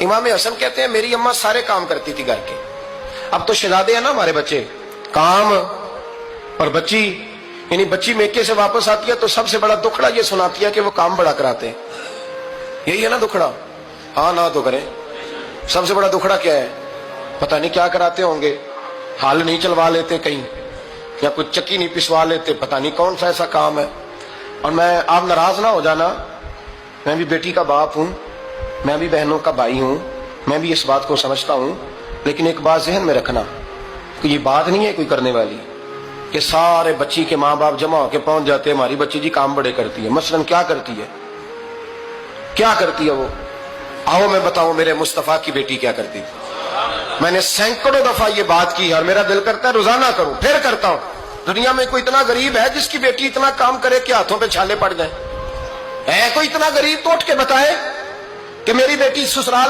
امام حسن کہتے ہیں میری اماں سارے کام کرتی تھی گھر کے. اب تو شہزادے ہیں نا ہمارے بچے, کام اور بچی, یعنی بچی میکے سے واپس آتی ہے تو سب سے بڑا دکھڑا یہ سناتی ہے کہ وہ کام بڑا کراتے ہیں. یہی ہے نا دکھڑا؟ ہاں نہ تو کریں. سب سے بڑا دکھڑا کیا ہے؟ پتہ نہیں کیا کراتے ہوں گے, ہال نہیں چلوا لیتے کہیں, یا کچھ چکی نہیں پسوا لیتے, پتہ نہیں کون سا ایسا کام ہے. اور میں, آپ ناراض نہ ہو جانا, میں بھی بیٹی کا باپ ہوں, میں بھی بہنوں کا بھائی ہوں, میں بھی اس بات کو سمجھتا ہوں, لیکن ایک بات ذہن میں رکھنا کہ یہ بات نہیں ہے کوئی کرنے والی کہ سارے بچی کے ماں باپ جمع ہو کے پہنچ جاتے ہیں ہماری بچی جی کام بڑے کرتی ہے. مثلاً کیا کرتی ہے, کیا کرتی ہے وہ؟ آؤ میں بتاؤں میرے مصطفیٰ کی بیٹی کیا کرتی. میں نے سینکڑوں دفعہ یہ بات کی اور میرا دل کرتا ہے روزانہ کروں, پھر کرتا ہوں. دنیا میں کوئی اتنا غریب ہے جس کی بیٹی اتنا کام کرے کہ ہاتھوں پہ چھالے پڑ جائیں؟ ہے کوئی اتنا غریب تو اٹھ کے بتائے کہ میری بیٹی سسرال